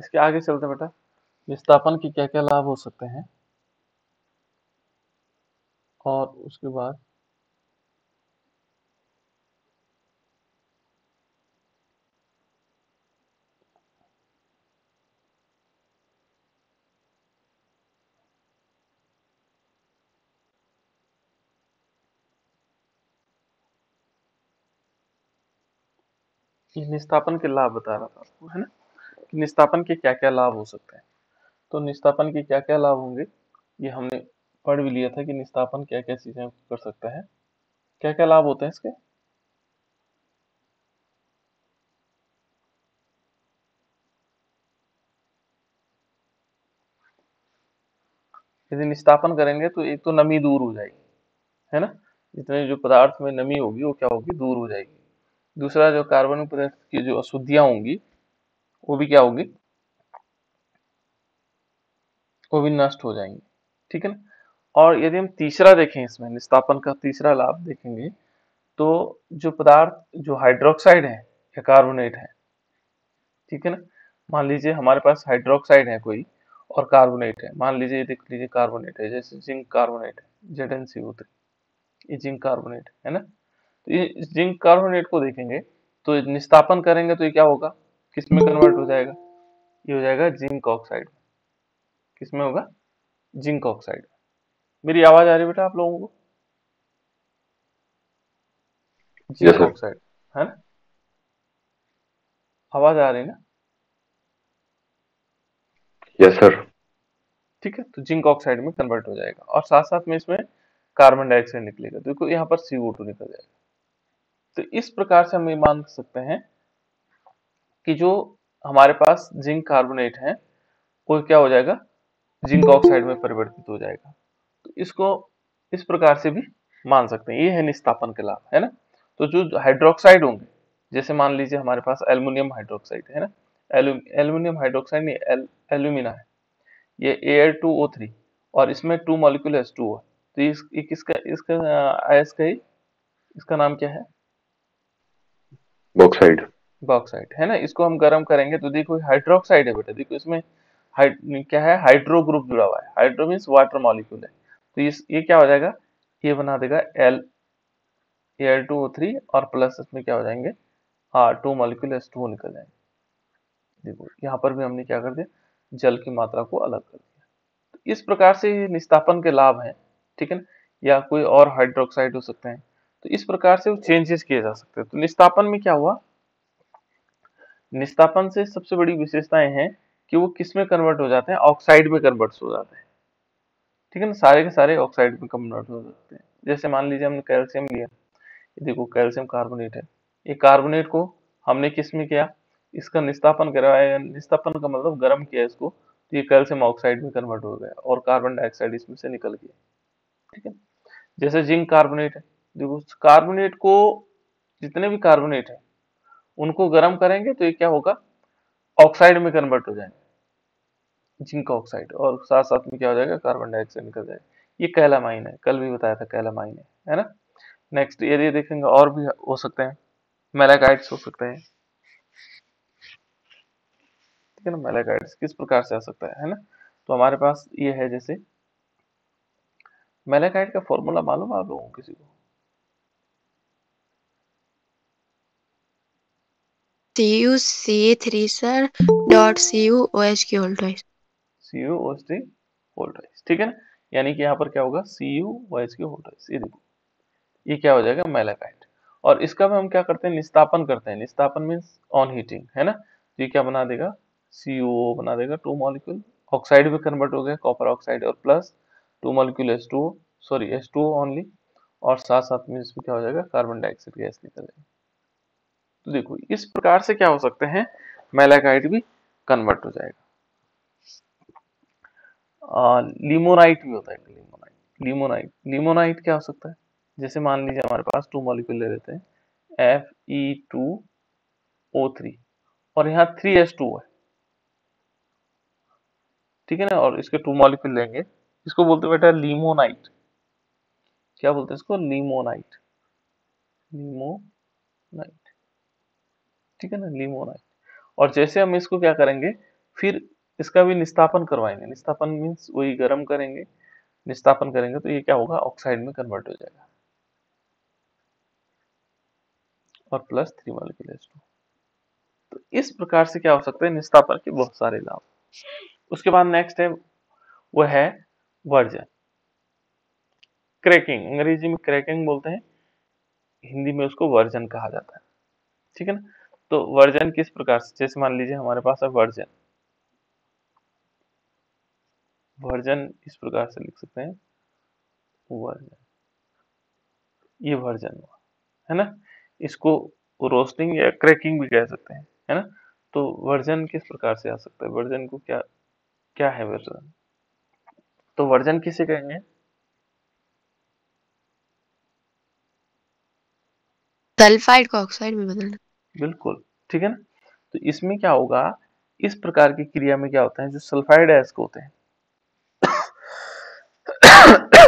इसके आगे चलते बेटा, विस्थापन के क्या क्या लाभ हो सकते हैं, और उसके बाद ये निस्तापन के लाभ बता रहा था आपको, है ना, कि निस्तापन के क्या क्या लाभ हो सकते हैं। तो निस्तापन के क्या क्या लाभ होंगे, ये हमने पढ़ भी लिया था कि निस्तापन क्या क्या चीजें कर सकता है, क्या क्या लाभ होते हैं इसके। यदि निस्तापन करेंगे तो एक तो नमी दूर हो जाएगी, है ना, जितने जो पदार्थ में नमी होगी वो क्या होगी, दूर हो जाएगी। दूसरा, जो कार्बनिक पदार्थ की जो अशुद्धियां होंगी वो भी क्या होगी, वो भी नष्ट हो जाएंगी, ठीक है ना। और यदि हम तीसरा देखें, इसमें निस्तापन का तीसरा लाभ देखेंगे, तो जो पदार्थ जो हाइड्रोक्साइड है या कार्बोनेट है, ठीक है ना, मान लीजिए हमारे पास हाइड्रोक्साइड है कोई और कार्बोनेट है, मान लीजिए देख लीजिए कार्बोनेट है, जैसे जिंक कार्बोनेट है ZnCO3, ये जिंक कार्बोनेट है ना। तो ये जिंक कार्बोनेट को देखेंगे तो निस्तापन करेंगे तो ये क्या होगा, किसमें कन्वर्ट हो जाएगा, ये हो जाएगा जिंक ऑक्साइड। किसमें होगा, जिंक ऑक्साइड। मेरी आवाज आ रही है बेटा आप लोगों को, यस जिंक सर। ऑक्साइड, है ना, आवाज आ रही है ना। Yes sir. ठीक है, तो जिंक ऑक्साइड में कन्वर्ट हो जाएगा और साथ साथ में इसमें कार्बन डाइऑक्साइड निकलेगा, तो देखो यहाँ पर CO2 निकल जाएगा। तो इस प्रकार से हम ये मान सकते हैं कि जो हमारे पास जिंक कार्बोनेट है वो क्या हो जाएगा, जिंक ऑक्साइड में परिवर्तित हो जाएगा। तो इसको इस प्रकार से भी मान सकते हैं, ये है निस्तापन के लाभ, है ना। तो जो हाइड्रोक्साइड होंगे, जैसे मान लीजिए हमारे पास एल्युमिनियम हाइड्रोक्साइड है ना, एल्युमिनियम हाइड्रोक्साइड नहीं, एल्यूमिना है, ये Al2O3 और इसमें 2 मॉलिक्यूल H2O है। तो ये किसका, इसका आयस का ही, इसका नाम क्या है, बॉक्साइड। बॉक्साइड, है ना। इसको हम गर्म करेंगे तो देखो हाइड्रोक्साइड है बेटा, देखो इसमें क्या है, हाइड्रो ग्रुप जुड़ा हुआ है, हाइड्रो मीन्स वाटर मॉलिक्यूल है। तो ये क्या हो जाएगा, ये बना देगा Al2O3 और प्लस इसमें क्या हो जाएंगे, हाँ 2 मॉलिक्यूल H2O निकल जाएंगे। देखो यहाँ पर भी हमने क्या कर दिया, जल की मात्रा को अलग कर दिया। तो इस प्रकार से ये निस्तापन के लाभ हैं, ठीक है ना। या कोई और हाइड्रोक्साइड हो सकते हैं, तो इस प्रकार से वो चेंजेस किए जा सकते हैं। तो निस्तापन में क्या हुआ, निस्तापन से सबसे बड़ी विशेषताएं हैं कि वो किस में कन्वर्ट हो जाते हैं, ऑक्साइड में कन्वर्ट हो जाते हैं, ठीक है ना, सारे के सारे ऑक्साइड में कन्वर्ट हो सकते हैं। जैसे मान लीजिए हमने कैल्शियम लिया, ये देखो कैल्शियम कार्बोनेट है, ये कार्बोनेट को हमने किस में किया, इसका निस्तापन करवाया, निस्तापन का मतलब गर्म किया इसको, तो ये कैल्शियम ऑक्साइड में कन्वर्ट हो गया और कार्बन डाइऑक्साइड इसमें से निकल गया, ठीक है। जैसे जिंक कार्बोनेट है, देखो कार्बोनेट को, जितने भी कार्बोनेट है उनको गर्म करेंगे तो ये क्या होगा, ऑक्साइड में कन्वर्ट हो जाएंगे, जिंक ऑक्साइड, और साथ साथ में क्या हो जाएगा, कार्बन डाइऑक्साइड निकल जाएगा। ये कैलामाइन है, कल भी बताया था कैलामाइन है ना। नेक्स्ट यदि देखेंगे और भी हो सकते हैं, मेलाकाइट्स हो सकते हैं, ठीक है ना। मेलाकाइट्स किस प्रकार से आ सकता है ना। तो हमारे पास ये है, जैसे मेलाकाइट का फॉर्मूला मालूम है आप लोगों को किसी को, CuCa3 सर डॉट CuOH की whole twice. CuO3 whole twice, ठीक है ना। यानी कि यहाँ पर क्या होगा, CuOH की होल ट्वाइस, ये देखो ये क्या हो जाएगा, मेलाकाइट। और इसका भी हम क्या करते हैं, निस्तापन करते हैं, निस्तापन मीन्स ऑन हीटिंग, है ना। तो ये क्या बना देगा, CuO बना देगा, 2 मॉलिक्यूल ऑक्साइड में कन्वर्ट हो गया, कॉपर ऑक्साइड, और plus 2 molecule H2O, sorry H2O only, और साथ साथ में इसमें क्या हो जाएगा, कार्बन डाइऑक्साइड गैस निकल जाएगी। तो देखो इस प्रकार से क्या हो सकते हैं, मेलाकाइट भी कन्वर्ट हो जाएगा। लिमोनाइट भी होता है, लिमोनाइट, लिमोनाइट क्या हो सकता है, जैसे मान लीजिए हमारे पास 2 मॉलिक्यूल ले लेते हैं, Fe2O3 और यहाँ 3H2O है, ठीक है ना, और इसके 2 मॉलिक्यूल लेंगे, इसको बोलते हैं बेटा लिमोनाइट। क्या बोलते हैं इसको, लिमोनाइट, लिमोनाइट, ठीक है ना, लिमोनाइट। और जैसे हम इसको क्या करेंगे, फिर इसका भी निस्तापन करवाएंगे। निस्तापन मीन्स वही गर्म करेंगे, निस्तापन करेंगे तो ये क्या होगा, ऑक्साइड में कन्वर्ट हो जाएगा और +3 मॉलिक्यूल H2। तो इस प्रकार से क्या हो सकता है, निस्तापन के बहुत सारे लाभ। उसके बाद नेक्स्ट है वो है वर्जन, क्रैकिंग, अंग्रेजी में क्रैकिंग बोलते हैं, हिंदी में उसको वर्जन कहा जाता है, ठीक है ना। तो वर्जन किस प्रकार से, जैसे मान लीजिए हमारे पास है वर्जन, वर्जन इस प्रकार से लिख सकते हैं, वर्जन, ये वर्जन हुआ, है ना। इसको रोस्टिंग या क्रैकिंग भी कह सकते हैं, है ना। तो वर्जन किस प्रकार से आ सकता है, वर्जन को क्या क्या है वर्जन, तो वर्जन किसे कहेंगे, सल्फाइड को ऑक्साइड में बदलना। बिल्कुल, ठीक है ना। तो इसमें क्या होगा, इस प्रकार की क्रिया में क्या होता है, जो सल्फाइड एस्क होते हैं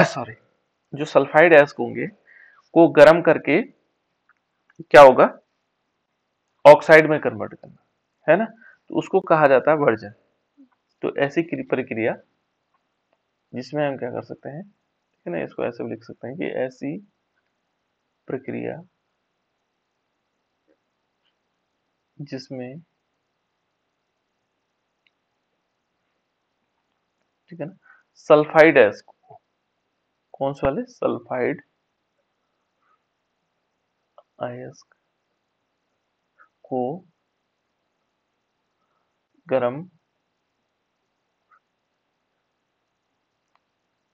सॉरी, जो सल्फाइड एस्क होंगे को गर्म करके क्या होगा, ऑक्साइड में कन्वर्ट करना, है ना। तो उसको कहा जाता है वर्जन। तो ऐसी प्रक्रिया जिसमें हम क्या कर सकते हैं, ठीक है ना, इसको ऐसे भी लिख सकते हैं कि ऐसी प्रक्रिया जिसमें, ठीक है ना, सल्फाइड एस्क, कौन से वाले, सल्फाइड अयस्क को गर्म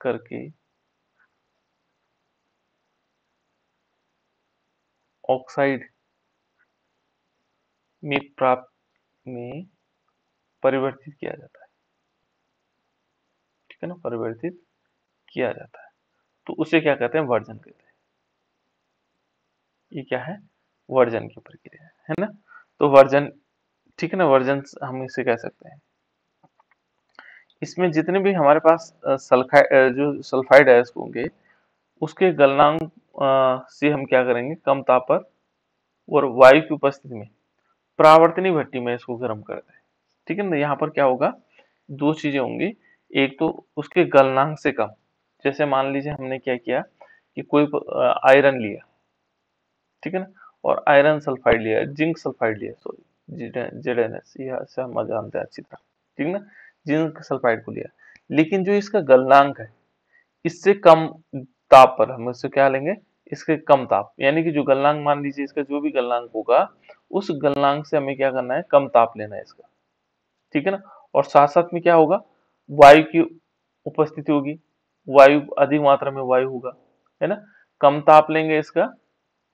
करके ऑक्साइड में प्राप्त में परिवर्तित किया जाता है, ठीक है ना, परिवर्तित किया जाता है। तो उसे क्या कहते हैं, वर्जन कहते हैं। ये क्या है, वर्जन की प्रक्रिया है ना। तो वर्जन, ठीक है ना, वर्जन हम इसे कह सकते हैं। इसमें जितने भी हमारे पास जो सल्फाइड अयस्क होंगे उसके गलनांक से हम क्या करेंगे, कम ताप पर और वायु की उपस्थिति में परावर्तनीय भट्टी में इसको गर्म करते हैं, ठीक है ना। यहाँ पर क्या होगा, दो चीजें होंगी, एक तो उसके गलनांक से कम, जैसे मान लीजिए हमने क्या किया कि कोई आयरन लिया, ठीक है ना, और आयरन सल्फाइड लिया, जिंक सल्फाइड लिया, सॉरी ZnS, यह से हम जानते हैं अच्छी तरह, ठीक है ना, जिंक सल्फाइड को लिया, लेकिन जो इसका गलनांक है इससे कम ताप पर हम इससे क्या लेंगे, इसके कम ताप, यानी कि जो गलनांक, मान लीजिए इसका जो भी गलनांक होगा उस गलनांक से हमें क्या करना है, कम ताप लेना है इसका, ठीक है ना। और साथ साथ में क्या होगा, वायु की उपस्थिति होगी, वायु अधिक मात्रा में वायु होगा, है ना। कम ताप लेंगे इसका,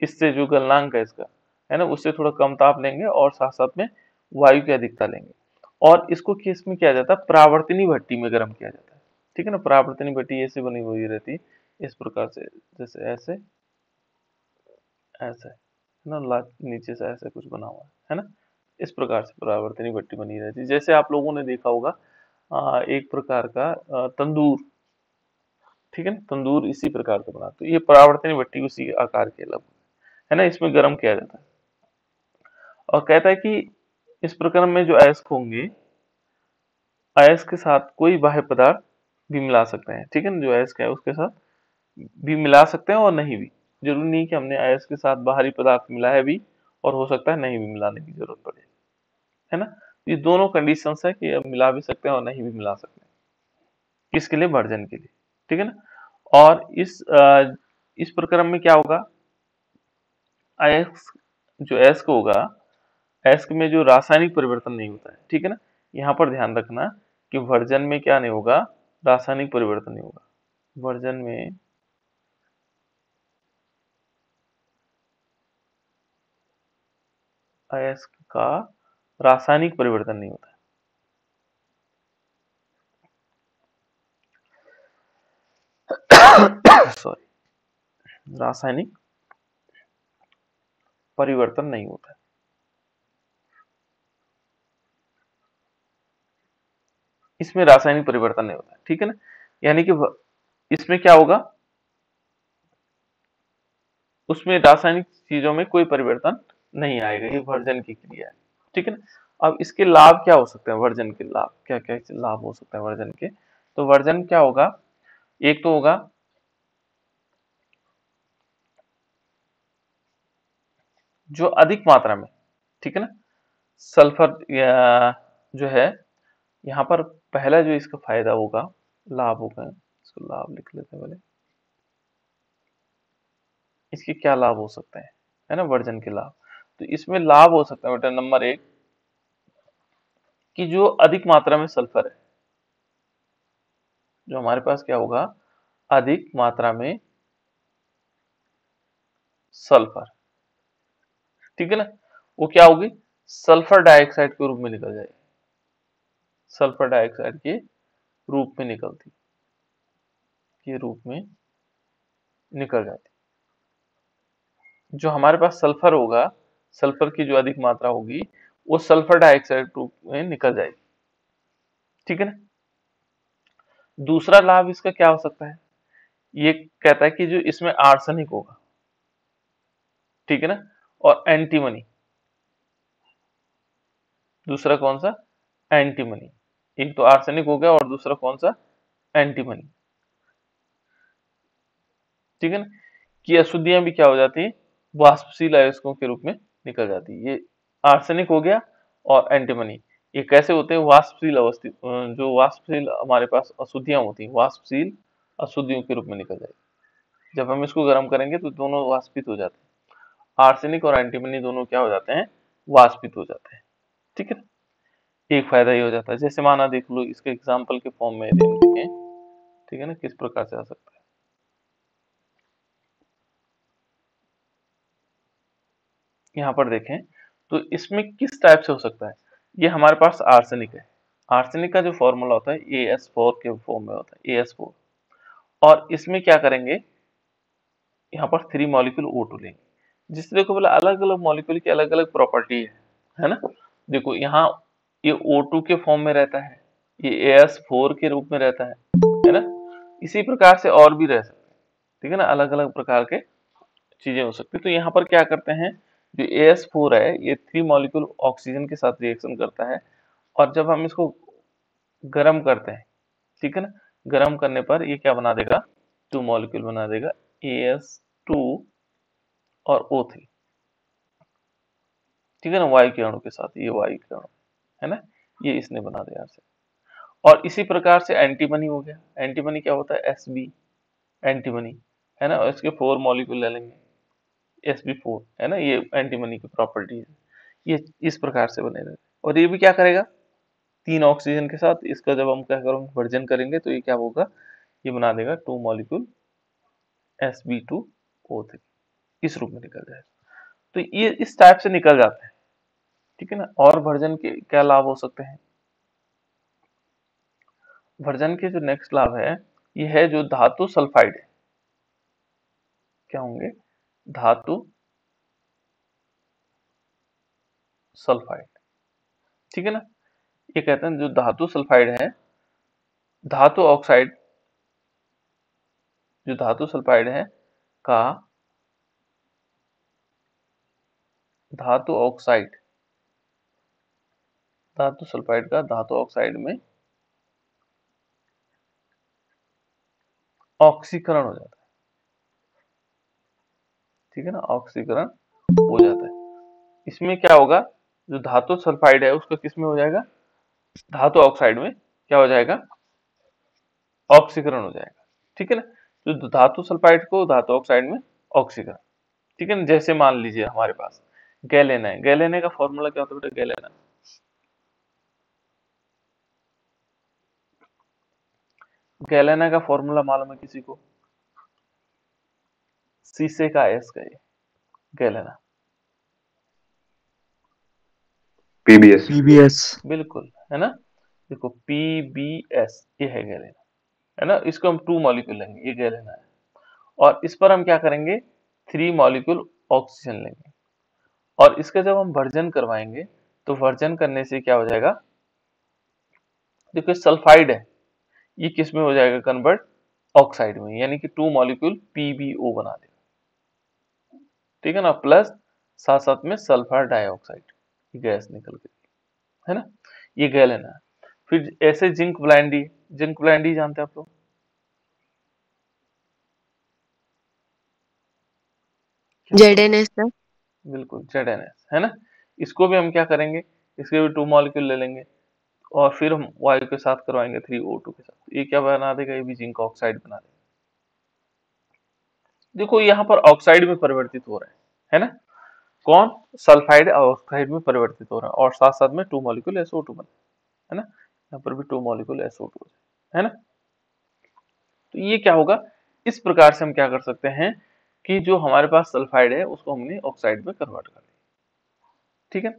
इससे जो गलनांक है इसका, है ना, उससे थोड़ा कम ताप लेंगे और साथ साथ में वायु की अधिकता लेंगे, और इसको किस में किया जाता है, परावर्तनीय भट्टी में गर्म किया जाता है, ठीक है ना। परावर्तनीय भट्टी ऐसे बनी हुई रहती है इस प्रकार से, जैसे ऐसे ऐसे, है ना, नीचे से ऐसे कुछ बना हुआ है ना। इस प्रकार से परावर्तनीय भट्टी बनी रहती है। जैसे आप लोगों ने देखा होगा एक प्रकार का तंदूर, ठीक है ना, तंदूर इसी प्रकार का बना, तो ये परावर्तनीय भट्टी उसी आकार के अलग, है ना, इसमें गर्म किया जाता है। और कहता है कि इस प्रकरण में जो अयस्क होंगे, अयस्क के साथ कोई बाह्य पदार्थ भी मिला सकते हैं, ठीक है ना, जो अयस्क है उसके साथ भी मिला सकते हैं और नहीं भी, जरूरी नहीं कि हमने अयस्क के साथ बाहरी पदार्थ मिलाया भी, और हो सकता है नहीं भी मिलाने की जरूरत पड़े, है ना। ये दोनों कंडीशंस है कि हम मिला भी सकते हैं और नहीं भी मिला सकते हैं, किसके लिए, वर्जन के लिए, ठीक है ना। और इस प्रकरण में क्या होगा, अयस्क, जो अयस्क होगा, अयस्क में जो रासायनिक परिवर्तन नहीं होता है, ठीक है ना। यहाँ पर ध्यान रखना कि वर्जन में क्या नहीं होगा, रासायनिक परिवर्तन नहीं होगा, वर्जन में अयस्क का रासायनिक परिवर्तन नहीं होता है सॉरी, रासायनिक परिवर्तन नहीं होता है, इसमें रासायनिक परिवर्तन नहीं होता है, ठीक है ना। यानी कि इसमें क्या होगा, उसमें रासायनिक चीजों में कोई परिवर्तन नहीं आएगा, ये वर्जन की क्रिया है, ठीक है ना। अब इसके लाभ क्या हो सकते हैं, वर्जन के लाभ क्या क्या लाभ हो सकते हैं वर्जन के। तो वर्जन क्या होगा, एक तो होगा जो अधिक मात्रा में, ठीक है ना, सल्फर या जो है यहाँ पर पहला जो इसका फायदा होगा, लाभ होगा, इसको लाभ लिख लेते हैं पहले। इसके क्या लाभ हो सकते हैं, है ना, वर्जन के लाभ। तो इसमें लाभ हो सकता है बेटा नंबर एक, कि जो अधिक मात्रा में सल्फर है, जो हमारे पास क्या होगा, अधिक मात्रा में सल्फर, ठीक है ना, वो क्या होगी, सल्फर डाइऑक्साइड के रूप में निकल जाएगी, सल्फर डाइऑक्साइड के रूप में निकलती, के रूप में निकल जाती। जो हमारे पास सल्फर होगा, सल्फर की जो अधिक मात्रा होगी, वो सल्फर डाइऑक्साइड रूप में निकल जाएगी, ठीक है ना। दूसरा लाभ इसका क्या हो सकता है, ये कहता है कि जो इसमें आर्सेनिक होगा, ठीक है ना, और एंटीमनी, दूसरा कौन सा, एंटीमनी। एक तो आर्सेनिक हो गया और दूसरा कौन सा, एंटीमनी, ठीक है ना, कि अशुद्धियां भी क्या हो जाती है, वाष्पशील अयस्कों के रूप में निकल जाती है। ये आर्सेनिक हो गया और एंटीमनी, ये कैसे होते हैं, वाष्पशील अवस्थित, जो वाष्पशील हमारे पास अशुद्धियां होती हैं, वाष्पशील अशुद्धियों के रूप में निकल जाएगी। जब हम इसको गर्म करेंगे तो दोनों वाष्पित हो जाते हैं, आर्सेनिक और एंटीमनी दोनों क्या हो जाते हैं, वाष्पित हो जाते हैं, ठीक है। एक फायदा ये हो जाता है, जैसे माना देख लो इसके एग्जाम्पल के फॉर्म में यदि हम देखें, ठीक है ना, किस प्रकार से आ सकता है। यहाँ पर देखें तो इसमें किस टाइप से हो सकता है, ये हमारे पास आर्सेनिक है, आर्सेनिक का जो फॉर्मूला होता है AS4 के फॉर्म में होता है, AS4। और इसमें क्या करेंगे, यहाँ पर 3 मॉलिक्यूल O2 लेंगे, जिससे देखो बोला अलग अलग मॉलिक्यूल की अलग अलग प्रॉपर्टी है ना। देखो यहाँ ये O2 के फॉर्म में रहता है, ये AS4 के रूप में रहता है ना। इसी प्रकार से और भी रह सकते हैं, ठीक है ना, अलग अलग प्रकार के चीजें हो सकती है। तो यहाँ पर क्या करते हैं, जो AS4 है ये 3 मॉलिक्यूल ऑक्सीजन के साथ रिएक्शन करता है, और जब हम इसको गर्म करते हैं, ठीक है ना, गर्म करने पर ये क्या बना देगा, 2 मॉलिक्यूल बना देगा, AS2 और O3, ठीक है ना, वायु के अणु के साथ, ये वायु के अणु है ना, ये इसने बना दिया से। और इसी प्रकार से एंटीमनी हो गया, एंटीमनी क्या होता है, Sb एंटीमनी, है ना, और इसके 4 मॉलिक्यूल ले लेंगे, Sb4, है ना, ये एंटीमनी की प्रॉपर्टी है। ये इस प्रकार से बने रहते, और ये भी क्या करेगा, 3 ऑक्सीजन के साथ इसका जब हम क्या करेंगे, वर्जन करेंगे तो ये क्या होगा, ये बना देगा 2 मॉलिक्यूल Sb2O3, इस रूप में निकल जाएगा। तो ये इस टाइप से निकल जाता है, ठीक है ना। और वर्जन के क्या लाभ हो सकते हैं, वर्जन के जो नेक्स्ट लाभ है, ये है जो धातु सल्फाइड है, क्या होंगे, धातु सल्फाइड, ठीक है ना। ये कहते हैं जो धातु सल्फाइड है, धातु ऑक्साइड, जो धातु सल्फाइड है का धातु ऑक्साइड, धातु सल्फाइड का धातु ऑक्साइड में ऑक्सीकरण हो जाता है, ठीक है ना, ऑक्सीकरण हो जाता है। इसमें क्या होगा, जो धातु सल्फाइड है उसका किस में हो जाएगा, धातु ऑक्साइड में क्या हो जाएगा, ऑक्सीकरण हो जाएगा, ठीक है ना। जो धातु सल्फाइड को धातु ऑक्साइड में ऑक्सीकरण, ठीक है ना। जैसे मान लीजिए हमारे पास गैलेना है, गैलेना का फॉर्मूला क्या होता है बेटा, गैलेना, गैलेना का फॉर्मूला मालूम है किसी को, शीशे का एस का, ये गैलेना, पीबीएस। पीबीएस। बिल्कुल, है ना। देखो PbS ये है गैलेना, है ना, इसको हम 2 मॉलिक्यूल लेंगे, ये गैलेना है, और इस पर हम क्या करेंगे, 3 मॉलिक्यूल ऑक्सीजन लेंगे, और इसका जब हम वर्जन करवाएंगे तो वर्जन करने से क्या हो जाएगा, देखो सल्फाइड है, ये किस में हो जाएगा कन्वर्ट, ऑक्साइड में, यानी कि 2 मॉलिक्यूल PbO बना देगा, ठीक है ना, प्लस साथ साथ में सल्फर डाइऑक्साइड गैस निकल गई, है ना, ये गैलन है। फिर ऐसे जिंक ब्लाइंडी, जिंक ब्लाइंडी जानते हैं आप लोग? क्या होता ZNS सर। है? बिल्कुल ZnS, है ना। इसको भी हम क्या करेंगे, इसके भी 2 मॉलिक्यूल ले लेंगे और फिर हम वायु के साथ करवाएंगे 3O2 के साथ, ये क्या बना देगा, ये भी जिंक ऑक्साइड बना देगा। देखो यहाँ पर ऑक्साइड में परिवर्तित हो रहा है ना, कौन, सल्फाइड ऑक्साइड में परिवर्तित हो रहा है, और साथ साथ में 2 मॉलिक्यूल SO2 बना है ना, यहाँ पर भी 2 मॉलिक्यूल SO2 है ना। तो ये क्या होगा, इस प्रकार से हम क्या कर सकते हैं कि जो हमारे पास सल्फाइड है उसको हमने ऑक्साइड में कन्वर्ट कर दिया, ठीक है।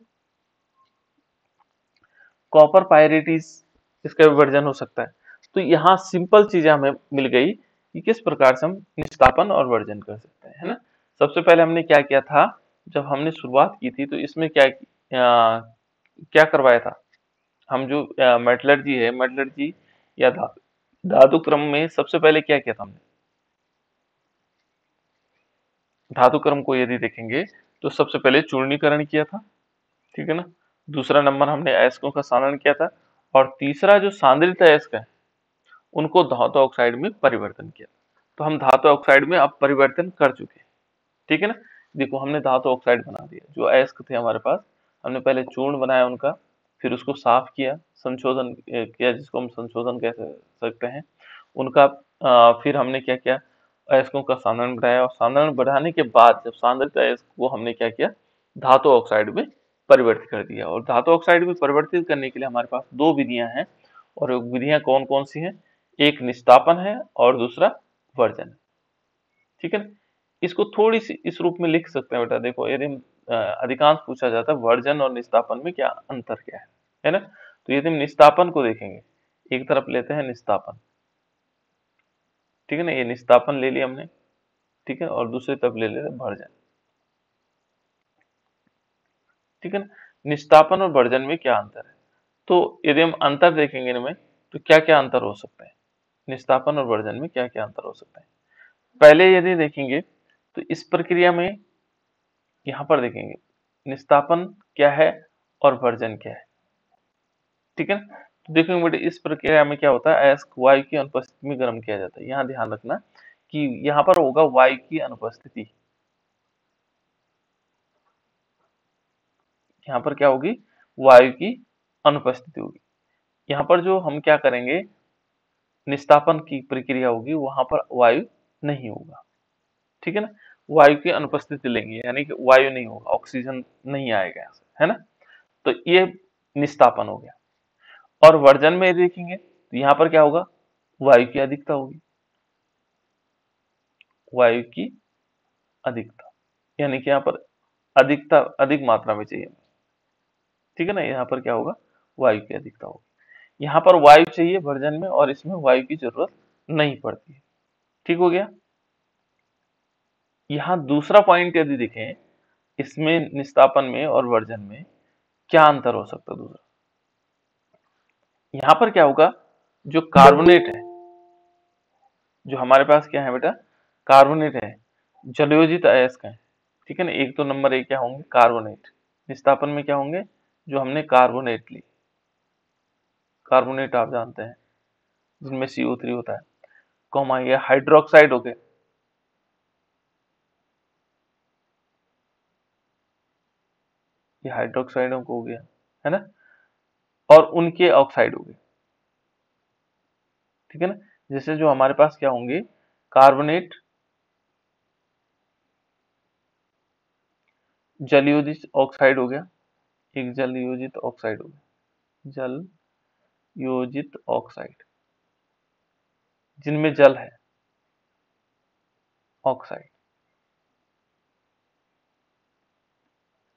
कॉपर पायरेटिस, इसका भी वर्जन हो सकता है। तो यहाँ सिंपल चीजें हमें मिल गई कि किस प्रकार से हम निस्तापन और वर्जन कर सकते हैं, है ना। सबसे पहले हमने क्या किया था, जब हमने शुरुआत की थी तो इसमें क्या करवाया था, हम जो मेटलर्जी है, मेटलर्जी या धातु क्रम में सबसे पहले क्या किया था हमने, धातु क्रम को यदि देखेंगे तो सबसे पहले चूर्णीकरण किया था, ठीक है ना। दूसरा नंबर हमने अयस्कों का सानन किया था, और तीसरा जो सांद्रित अयस्क है उनको धातु ऑक्साइड में परिवर्तन किया। तो हम धातु ऑक्साइड में अब परिवर्तन कर चुके हैं, ठीक है ना। देखो हमने धातु ऑक्साइड बना दिया, जो अयस्क थे हमारे पास हमने पहले चूर्ण बनाया उनका, फिर उसको साफ किया, संशोधन किया, जिसको हम संशोधन कह सकते हैं उनका। फिर हमने क्या किया, अयस्कों का सांद्रण बढ़ाया, और सांद्रण बढ़ाने के बाद जब सांद्रित अयस्क को हमने क्या किया, धातु ऑक्साइड में परिवर्तित कर दिया। और धातु ऑक्साइड में परिवर्तित करने के लिए हमारे पास 2 विधियां हैं, और विधियां कौन कौन सी हैं, एक निस्तापन है और दूसरा वर्जन है, ठीक है ना। इसको थोड़ी सी इस रूप में लिख सकते हैं बेटा, देखो यदि अधिकांश पूछा जाता है वर्जन और निस्तापन में क्या अंतर क्या है ना। तो यदि हम निस्तापन को देखेंगे, एक तरफ लेते हैं निस्तापन, ठीक है ना, ये निस्तापन ले लिया हमने, ठीक है, और दूसरी तरफ ले लेते हैं वर्जन, ठीक है ना। निस्तापन और वर्जन में क्या अंतर है, तो यदि हम अंतर देखेंगे इनमें तो क्या क्या अंतर हो सकते हैं, निस्तापन और वर्जन में क्या क्या अंतर हो सकते हैं। पहले यदि देखेंगे तो इस प्रक्रिया में यहाँ पर देखेंगे निस्तापन क्या है और वर्जन क्या है, ठीक है ना। तो देखेंगे बेटे इस प्रक्रिया में क्या होता है, अयस्क वायु की अनुपस्थिति में गर्म किया जाता है। यहाँ ध्यान रखना कि यहाँ पर होगा वायु की अनुपस्थिति, यहाँ पर क्या होगी, वायु की अनुपस्थिति होगी। यहाँ पर जो हम क्या करेंगे, निस्तापन की प्रक्रिया होगी, वहां पर वायु नहीं होगा, ठीक है ना। वायु की अनुपस्थिति लेंगे, यानी कि वायु नहीं होगा, ऑक्सीजन नहीं आएगा यहाँ से, है ना। तो ये निस्तापन हो गया। और वर्जन में देखेंगे तो यहाँ पर क्या होगा, वायु की अधिकता होगी, वायु की अधिकता, यानी कि यहाँ पर अधिकता अधिक मात्रा में चाहिए, ठीक है ना। यहाँ पर क्या होगा, वायु की अधिकता होगी। यहाँ पर वायु चाहिए वर्जन में, और इसमें वायु की जरूरत नहीं पड़ती है, ठीक हो गया। यहाँ दूसरा पॉइंट यदि देखें, इसमें निस्तापन में और वर्जन में क्या अंतर हो सकता है दूसरा, यहाँ पर क्या होगा, जो कार्बोनेट है, जो हमारे पास क्या है बेटा, कार्बोनेट है, जलयोजित अयस्क है, ठीक है ना। एक तो नंबर एक क्या होंगे, कार्बोनेट। निस्तापन में क्या होंगे, जो हमने कार्बोनेट ली, कार्बोनेट आप जानते हैं जिनमें CO3 होता है, कॉमा ये हाइड्रोक्साइड हो गए, ये हाइड्रोक्साइड हो गया, है ना, और उनके ऑक्साइड हो गए, ठीक है ना। जैसे जो हमारे पास क्या होंगे, कार्बोनेट, जल योजित ऑक्साइड हो गया, एक जल योजित ऑक्साइड हो गया, जल योजित ऑक्साइड, जिनमें जल है, ऑक्साइड,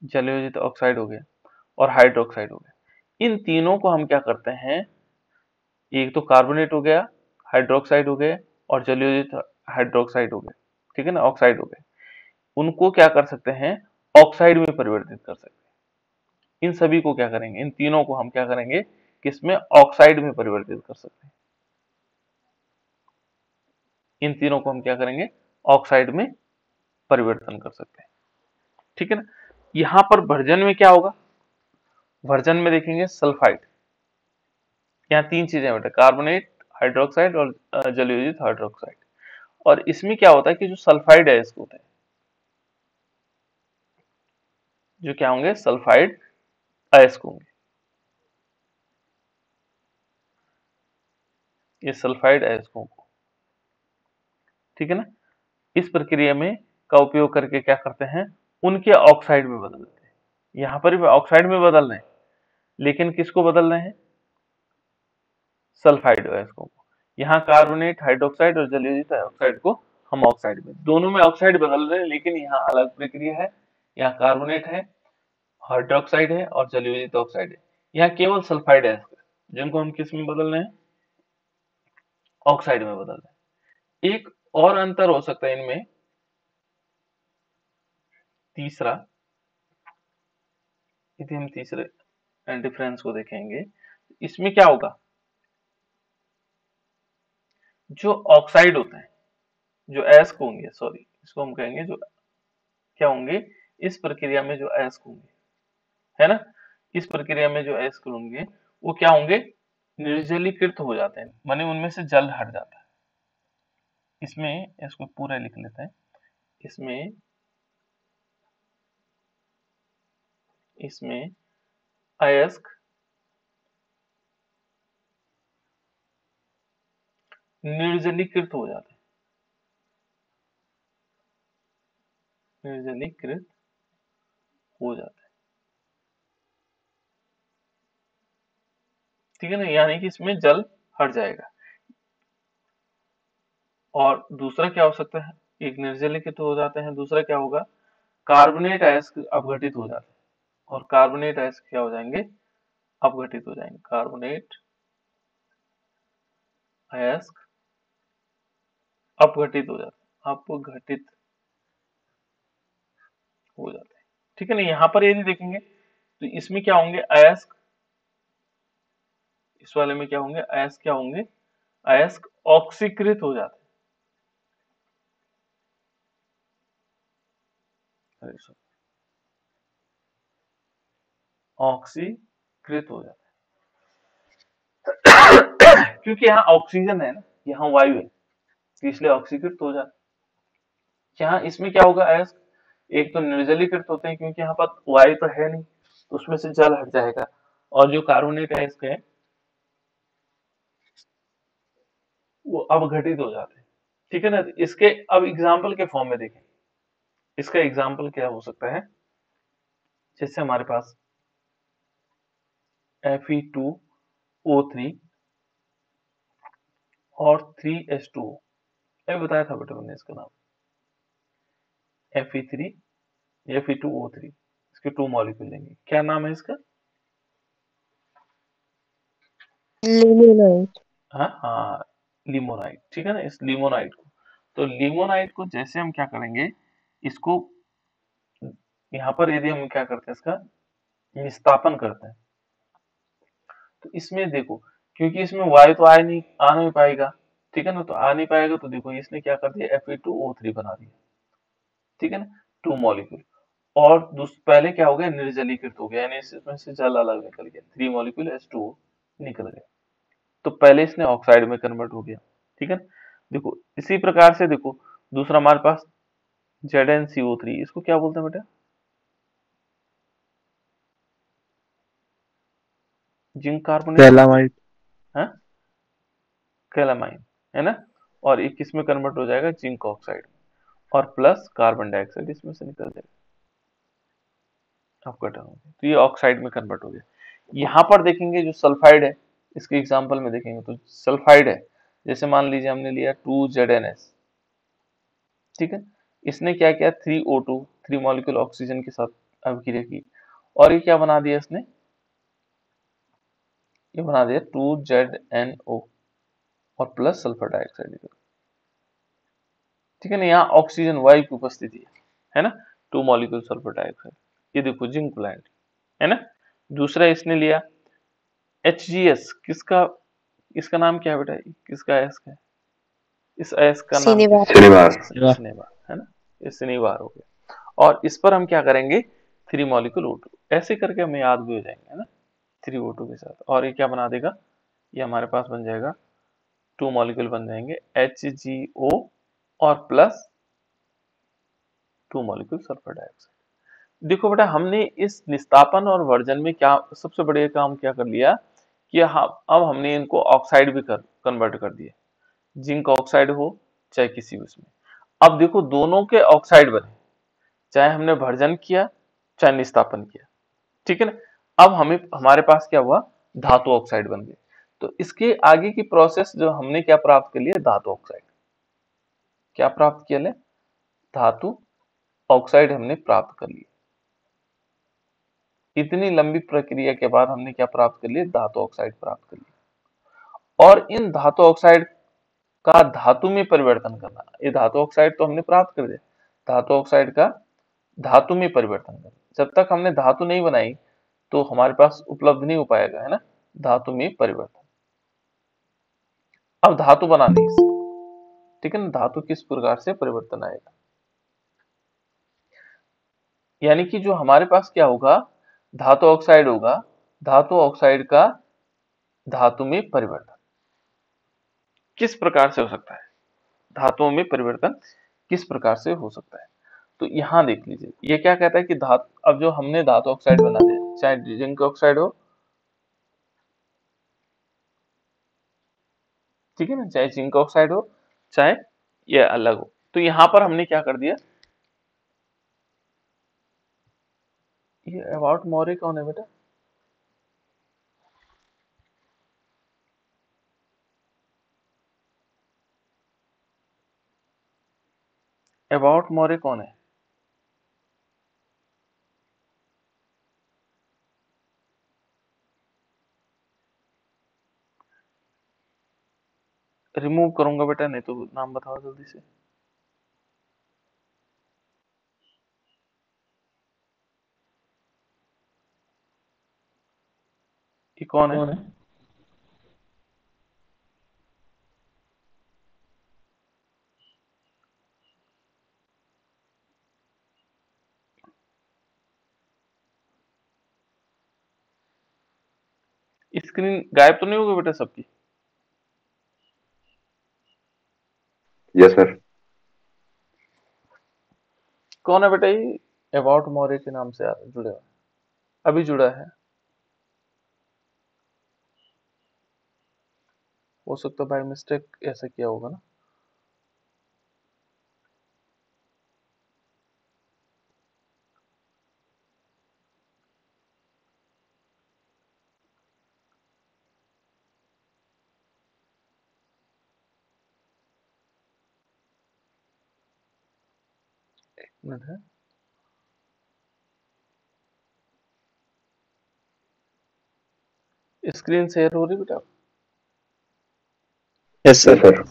जल योजित ऑक्साइड हो गया, और हाइड्रोक्साइड हो गया। इन तीनों को हम क्या करते हैं, एक तो कार्बोनेट हो गया, हाइड्रोक्साइड हो गए, और जल योजित हाइड्रोक्साइड हो गए, ठीक है ना, ऑक्साइड हो गए। उनको क्या कर सकते हैं, ऑक्साइड में परिवर्तित कर सकते हैं। इन सभी को क्या करेंगे, इन तीनों को हम क्या करेंगे, किसमें, ऑक्साइड में परिवर्तित कर सकते हैं। इन तीनों को हम क्या करेंगे, ऑक्साइड में परिवर्तन कर सकते हैं, ठीक है ना। यहां पर वर्जन में क्या होगा, वर्जन में देखेंगे सल्फाइड। यहाँ तीन चीजें बेटा, कार्बोनेट, हाइड्रोक्साइड और जलयोजित हाइड्रोक्साइड। और इसमें क्या होता है कि जो सल्फाइड अयस्क होते हैं, जो क्या होंगे, सल्फाइड अयस्क होंगे, ये सल्फाइड अयस्कों को, ठीक है ना, इस प्रक्रिया में का उपयोग करके क्या करते हैं, उनके ऑक्साइड में बदल देते हैं। यहाँ पर भी ऑक्साइड में बदल रहे हैं, लेकिन किसको बदल रहे हैं, सल्फाइड अयस्कों को। यहाँ कार्बोनेट, हाइड्रोक्साइड और जलयोजित ऑक्साइड को हम ऑक्साइड में, दोनों में ऑक्साइड बदल रहे हैं, लेकिन यहाँ अलग प्रक्रिया है। यहाँ कार्बोनेट है, हाइड्रोक्साइड है और जलयोजित ऑक्साइड है। यहाँ केवल सल्फाइड अयस्क है, जिनको हम किस में बदल रहे हैं, ऑक्साइड में बदल रहे हैं। एक और अंतर हो सकता है इनमें, तीसरा, यदि हम तीसरे डिफरेंस को देखेंगे, इसमें क्या होगा, जो ऑक्साइड होते हैं, जो अयस्क होंगे, सॉरी इसको हम कहेंगे जो क्या होंगे, इस प्रक्रिया में जो अयस्क होंगे, है ना, इस प्रक्रिया में जो अयस्क होंगे वो क्या होंगे, निर्जलीकृत हो जाते हैं, माने उनमें से जल हट जाता है। इसमें इसको पूरा लिख लेते हैं, इसमें अयस्क निर्जलीकृत हो जाते हैं, निर्जलीकृत हो जाते हैं, ठीक है ना, यानी कि इसमें जल हट जाएगा। और दूसरा क्या हो सकता है, एक निर्जलीकृत हो जाते हैं, दूसरा क्या होगा, कार्बोनेट अयस्क अपघटित हो जाते हैं, और कार्बोनेट अयस्क क्या हो जाएंगे, अपघटित हो जाएंगे, कार्बोनेट अयस्क अपघटित हो जाते हैं, अपघटित हो जाते हैं, ठीक है ना। यहाँ पर यदि देखेंगे तो इसमें क्या होंगे, अयस्क, इस वाले में क्या होंगे, अयस्क क्या होंगे, अयस्क ऑक्सीकृत हो जाते हैं, ऑक्सीकृत हो जाते हैं, क्योंकि यहाँ ऑक्सीजन है ना, यहाँ वायु है, तो इसलिए ऑक्सीकृत हो जाते हैं। यहाँ इसमें क्या होगा, अयस्क एक तो निर्जलीकृत होते हैं, क्योंकि यहाँ पर वायु तो है नहीं, तो उसमें से जल हट जाएगा, और जो कार्बोनेट अयस्क है वो अपघटित हो जाते हैं, ठीक है ना। तो इसके अब एग्जाम्पल के फॉर्म में देखें, इसका एग्जाम्पल क्या हो सकता है, जैसे हमारे पास Fe2O3 और 3H2O, अभी बताया था बेटा मैंने इसका नाम, Fe3 Fe2O3, इसके 2 मॉलिक्यूल लेंगे, क्या नाम है इसका, लिमोनाइट। हाँ, लिमोनाइट, ठीक है ना। इस लिमोनाइट को, तो लिमोनाइट को जैसे हम क्या करेंगे, इसको यहाँ पर यदि हम क्या करते हैं, इसका निस्तापन करते हैं, तो इसमें देखो, क्योंकि इसमें वायु तो आ नहीं पाएगा, ठीक है ना, तो आ नहीं पाएगा, तो देखो इसने क्या कर दिया, Fe2O3 बना दिया, ठीक है ना, 2 मॉलिक्यूल। और पहले क्या हो गया, निर्जलीकृत हो गया, यानी इसमें से जल अलग निकल गया, 3 मॉलिक्यूल H2O निकल गया, तो पहले इसने ऑक्साइड में कन्वर्ट हो गया, ठीक है ना। देखो इसी प्रकार से देखो, दूसरा हमारे पास ZnCO3, इसको क्या बोलते हैं बेटा, जिंक कार्बोनेट, कैलामाइड। है कैलामाइन, है ना, और एक किस में कन्वर्ट हो जाएगा, जिंक ऑक्साइड, और प्लस कार्बन डाइऑक्साइड इसमें से निकल जाएगा, आपका टर्म, तो ये ऑक्साइड में कन्वर्ट हो गया। यहाँ पर देखेंगे जो सल्फाइड है, इसके एग्जांपल में देखेंगे तो सल्फाइड है, जैसे मान लीजिए हमने लिया 2ZnS, ठीक है, इसने क्या किया, 3O2, 3 मॉलिक्यूल ऑक्सीजन के साथ अभिक्रिया की, और ये क्या बना दिया इसने, ये बना दिया 2ZnO और प्लस सल्फर डाइऑक्साइड, ठीक है ना। यहाँ ऑक्सीजन वायु की उपस्थिति है ना, 2 मॉलिक्यूल सल्फर डाइऑक्साइड, ये देखो जिंक प्लांट, है ना। दूसरा इसने लिया HGS, किसका, इसका नाम क्या है बेटा, किसका अयस्क है, इस अयस्क का नाम क्या सिनेबार। शनिवार। है, सिनेबार, है ना, ये सिनेबार हो गया, और इस पर हम क्या करेंगे, 3 मॉलिक्यूल O2, ऐसे करके हमें याद भी हो जाएंगे, है ना। 3O2 के साथ, और ये क्या बना देगा, ये हमारे पास बन जाएगा 2 मॉलिक्यूल बन जाएंगे HgO और प्लस 2 मॉलिक्यूल सल्फर डाइऑक्साइड। देखो बेटा, हमने इस निस्तापन और वर्जन में क्या सबसे बड़े काम क्या कर लिया कि अब हमने इनको ऑक्साइड भी कन्वर्ट कर दिया, जिंक ऑक्साइड हो चाहे किसी उसमें। अब देखो दोनों के ऑक्साइड बने, चाहे हमने भर्जन किया चाहे निस्तापन किया, ठीक है ना। अब हमें हमारे पास क्या हुआ, धातु ऑक्साइड बन गए। तो इसके आगे की प्रोसेस जो हमने क्या प्राप्त कर लिया, धातु ऑक्साइड। क्या प्राप्त किया ले, धातु ऑक्साइड हमने प्राप्त कर लिया। इतनी लंबी प्रक्रिया के बाद हमने क्या प्राप्त कर लिया, धातु ऑक्साइड प्राप्त कर लिया। और इन धातु ऑक्साइड का धातु में परिवर्तन करना, ये धातु ऑक्साइड तो हमने प्राप्त कर दिया, धातु ऑक्साइड का धातु में परिवर्तन करना। जब तक हमने धातु नहीं बनाई तो हमारे पास उपलब्ध नहीं हो पाएगा, है ना, धातु में परिवर्तन। अब धातु बनाने से, ठीक है ना, धातु किस प्रकार से परिवर्तन आएगा, यानी कि जो हमारे पास क्या होगा, धातु ऑक्साइड होगा, धातु ऑक्साइड का धातु में परिवर्तन किस प्रकार से हो सकता है, धातुओं में परिवर्तन किस प्रकार से हो सकता है। तो यहां देख लीजिए, ये क्या कहता है कि धातु, अब जो हमने धातु ऑक्साइड बना दिया, चाहे जिंक ऑक्साइड हो, ठीक है ना, चाहे जिंक ऑक्साइड हो चाहे ये अलग हो, तो यहां पर हमने क्या कर दिया, ये अबाउट मोरे कौन है बेटा, अबाउट मोरे कौन है, रिमूव करूंगा बेटा, नहीं तो नाम बताओ जल्दी से। ये कौन है, स्क्रीन गायब तो नहीं होगी बेटा सबकी, यस सर। कौन है बेटा ये, अबाउट मोरे के नाम से जुड़े हुए, अभी जुड़ा है, हो सकता है बाय मिस्टेक ऐसा किया होगा ना। एक मिनट है, स्क्रीन शेयर हो रही बेटा, यस यस सर। सर।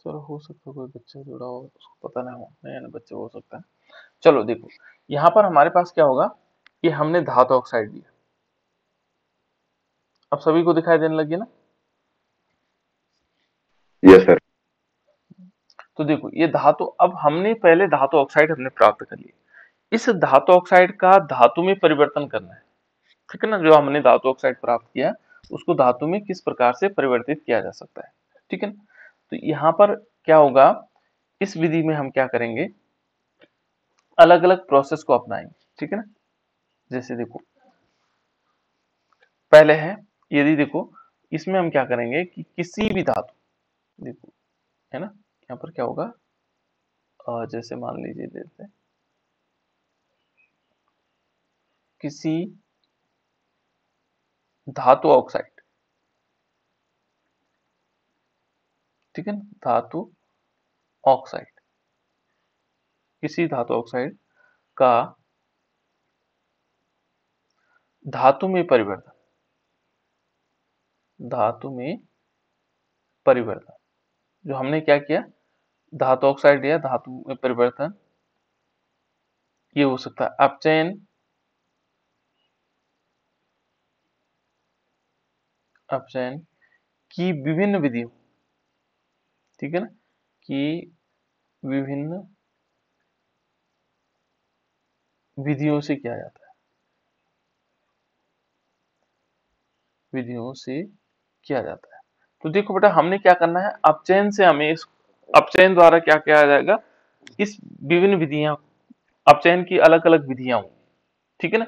चलो हो सकता है कोई बच्चा जुड़ा हो उसको पता ना हो, नया नया बच्चा हो सकता है। चलो देखो, यहाँ पर हमारे पास क्या होगा कि हमने धातु ऑक्साइड लिया, अब सभी को दिखाई देने लगी ना। Yes sir. तो देखो ये धातु, अब हमने पहले धातु ऑक्साइड हमने प्राप्त कर लिया, इस धातु ऑक्साइड का धातु में परिवर्तन करना है, ठीक है ना। जो हमने धातु ऑक्साइड प्राप्त किया उसको धातु में किस प्रकार से परिवर्तित किया जा सकता है, ठीक है ना। तो यहाँ पर क्या होगा, इस विधि में हम क्या करेंगे, अलग अलग प्रोसेस को अपनाएंगे, ठीक है ना। जैसे देखो पहले है, यदि देखो इसमें हम क्या करेंगे कि किसी भी धातु, देखो है ना, यहाँ पर क्या होगा, जैसे मान लीजिए जैसे किसी धातु ऑक्साइड, ठीक है ना, धातु ऑक्साइड, किसी धातु ऑक्साइड का धातु में परिवर्तन, धातु में परिवर्तन, जो हमने क्या किया, धातु ऑक्साइड लिया, धातु में परिवर्तन, ये हो सकता है अपचयन, अपचयन की विभिन्न विधियों, ठीक है ना, कि विभिन्न विधियों से किया जाता है, विधियों से किया जाता है। तो देखो बेटा, हमने क्या करना है, अपचयन से हमें इस अपचयन द्वारा क्या किया जाएगा, इस विभिन्न विधियां, अपचयन की अलग अलग विधियां होंगी, ठीक है ना,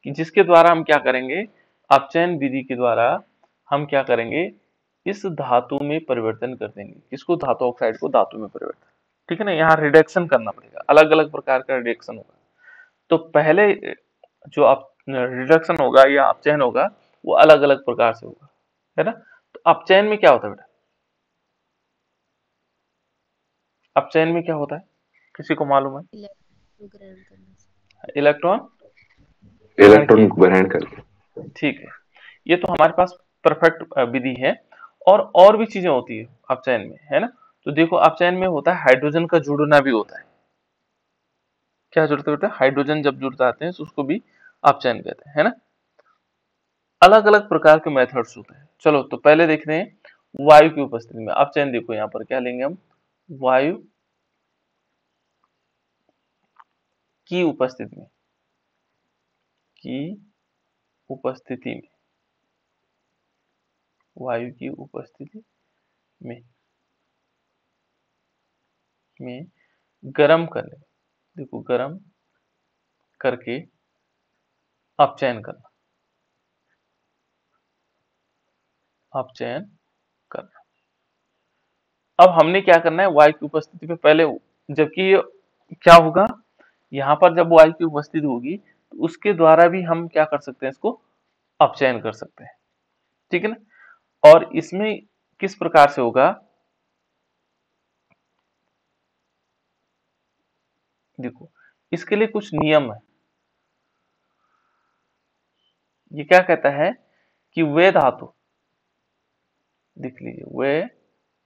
कि जिसके द्वारा हम क्या करेंगे, अपचयन विधि के द्वारा हम क्या करेंगे, इस धातु में परिवर्तन कर देंगे, किसको, धातु ऑक्साइड को धातु में परिवर्तन, ठीक है ना। यहाँ रिडक्शन करना पड़ेगा, अलग अलग प्रकार का रिडक्शन होगा। तो पहले जो रिडक्शन होगा या अपचयन होगा वो अलग अलग प्रकार से होगा, है ना। तो अपचयन में क्या होता है बेटा, अपचयन में क्या होता है, किसी को मालूम है? इलेक्ट्रॉन ग्रहण करने से। इलेक्ट्रॉन ग्रहण इलेक्ट्रॉन किए, ग्रहण करके। ठीक है। ये तो हमारे पास परफेक्ट विधि है। और भी चीजें होती है अपचयन में, है ना। तो देखो, अपचयन में होता है हाइड्रोजन का जुड़ना भी होता है। क्या जुड़ता है बेटा, हाइड्रोजन जब जुड़ जाते हैं तो उसको भी अपचयन कहते हैं, है ना। अलग अलग प्रकार के मेथड्स होते हैं। चलो तो पहले देखते हैं वायु की उपस्थिति में अपचयन। देखो यहाँ पर क्या लेंगे हम, वायु की उपस्थिति में, की उपस्थिति में, वायु की उपस्थिति में गर्म करने, देखो गर्म करके अपचयन करना, अपचयन करना। अब हमने क्या करना है, वायु की उपस्थिति में पहले, जबकि ये क्या होगा, यहाँ पर जब वायु की उपस्थिति होगी तो उसके द्वारा भी हम क्या कर सकते हैं, इसको अपचयन कर सकते हैं, ठीक है ना। और इसमें किस प्रकार से होगा, देखो इसके लिए कुछ नियम है। ये क्या कहता है कि वे धातु, देख लीजिए, वे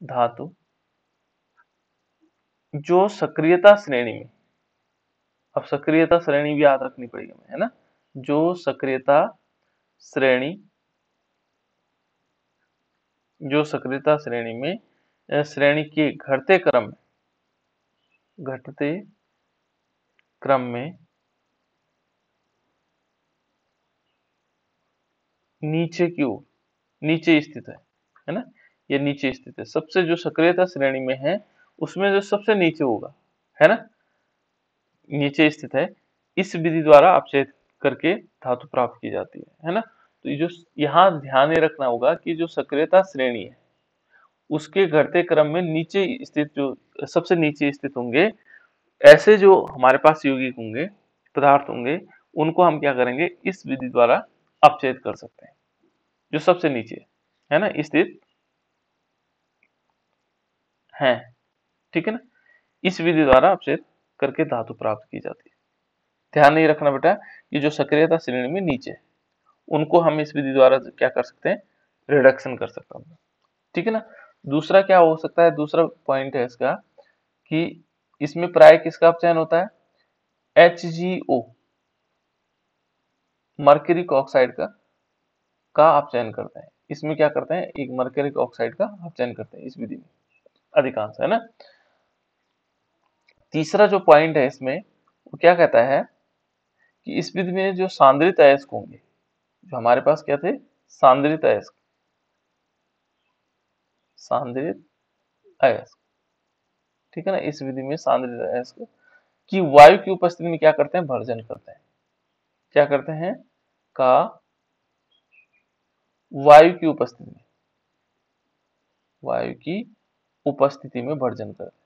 धातु जो सक्रियता श्रेणी में, अब सक्रियता श्रेणी भी याद रखनी पड़ेगी हमें, है ना। जो सक्रियता श्रेणी, जो सक्रियता श्रेणी में, श्रेणी के घटते क्रम में नीचे की ओर, नीचे स्थित है ना। ये नीचे स्थित है, सबसे जो सक्रियता श्रेणी में है उसमें जो सबसे नीचे होगा, है ना, नीचे स्थित है। इस विधि द्वारा अपचयन करके धातु प्राप्त की जाती है ना। तो ये जो यहाँ ध्यान ये रखना होगा कि जो सक्रियता श्रेणी है उसके घटते क्रम में नीचे स्थित, जो सबसे नीचे स्थित होंगे, ऐसे जो हमारे पास यौगिक होंगे, पदार्थ होंगे, उनको हम क्या करेंगे, इस विधि द्वारा अपचयित कर सकते हैं, जो सबसे नीचे है ना स्थित है, ठीक है ना। इस विधि द्वारा अपचयित करके धातु प्राप्त की जाती है। ध्यान नहीं रखना बेटा, ये जो सक्रियता श्रेणी में नीचे है उनको हम इस विधि द्वारा क्या कर सकते हैं, रिडक्शन कर सकते हैं, ठीक है ना। दूसरा क्या हो सकता है, दूसरा पॉइंट है इसका कि इसमें प्राय किसका अपचयन होता है, HgO, मर्क्यूरिक ऑक्साइड का अपचयन करते हैं। इसमें क्या करते हैं, एक मर्क्यूरिक ऑक्साइड का अपचयन करते हैं इस विधि में अधिकांश, है ना। तीसरा जो पॉइंट है इसमें, वो क्या कहता है कि इस विधि में जो सांद्रित अयस्क होंगे, जो हमारे पास क्या थे, सांद्रित अयस्क, सांद्रित अयस्क, ठीक है ना। इस विधि में सांद्रित अयस्क की वायु की उपस्थिति में क्या करते हैं, भर्जन करते हैं। क्या करते हैं, का वायु की उपस्थिति में, वायु की उपस्थिति में भर्जन करते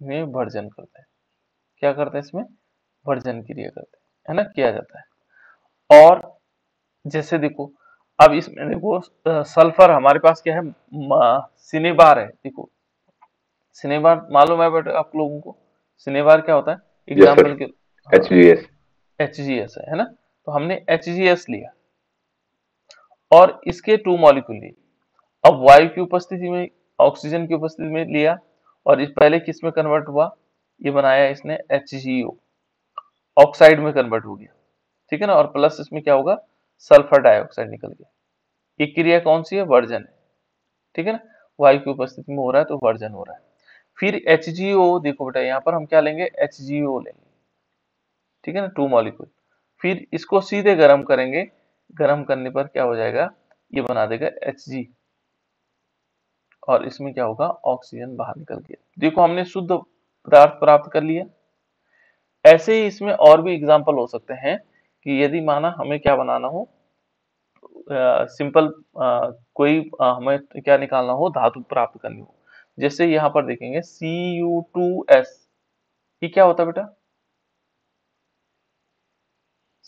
हैं, भर्जन करते हैं। क्या करते हैं, इसमें भर्जन क्रिया करते हैं, है ना, किया जाता है। और जैसे देखो, अब इसमें देखो सल्फर हमारे पास क्या है, सिनेबार है। देखो सिनेबार मालूम है बट आप लोगों को, सिनेबार क्या होता है, यस सर। एग्जाम्पल के, हाँ, HGS। HGS है ना। तो हमने HGS लिया और इसके 2 मॉलिक्यूल लिए। अब वायु की उपस्थिति में, ऑक्सीजन की उपस्थिति में लिया, और इस पहले किस में कन्वर्ट हुआ, ये बनाया इसने HgO, ऑक्साइड में कन्वर्ट हो गया, ठीक है ना। और प्लस इसमें क्या होगा, सल्फर डाइऑक्साइड निकल गया। ये क्रिया कौन सी है, वर्जन है, ठीक है ना। वायु की उपस्थिति में हो रहा है तो वर्जन हो रहा है। फिर HgO, देखो बेटा यहाँ पर हम क्या लेंगे, HgO लेंगे, ठीक है ना, 2 मॉलिक्यूल। फिर इसको सीधे गर्म करेंगे, गर्म करने पर क्या हो जाएगा, ये बना देगा Hg, और इसमें क्या होगा, ऑक्सीजन बाहर निकल गया। देखो हमने शुद्ध पदार्थ प्राप्त कर लिया। ऐसे ही इसमें और भी एग्जाम्पल हो सकते हैं कि यदि माना हमें क्या बनाना हो, सिंपल कोई हमें क्या निकालना हो, धातु प्राप्त करनी हो। जैसे यहाँ पर देखेंगे Cu2S, ये क्या होता है बेटा,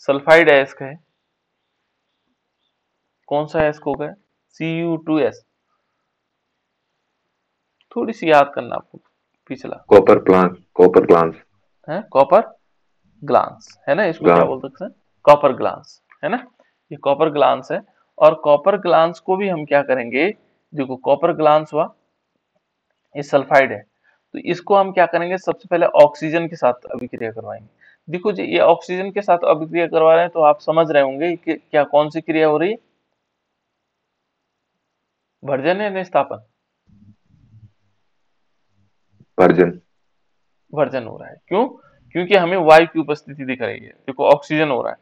सल्फाइड अयस्क है। कौन सा अयस्क हो गया, Cu2S। थोड़ी सी याद करना आपको पिछला, कॉपर ग्लांस है कॉपर ग्लांस, है ना, इसको क्या ग्लांस बोल सकते हैं, कॉपर ग्लांस, है ना, ये कॉपर ग्लांस है। और कॉपर ग्लांस को भी हम क्या करेंगे, देखो कॉपर ग्लांस हुआ, ये सल्फाइड है, तो इसको हम क्या करेंगे, सबसे पहले ऑक्सीजन के साथ अभिक्रिया करवाएंगे। देखो जी, ये ऑक्सीजन के साथ अभिक्रिया करवा रहे हैं, तो आप समझ रहे होंगे कि क्या कौन सी क्रिया हो रही है, भर्जन या निस्तापन, वर्जन भर्जन हो रहा है। क्यों, क्योंकि हमें वायु की उपस्थिति दिख रही है, देखो ऑक्सीजन हो रहा है।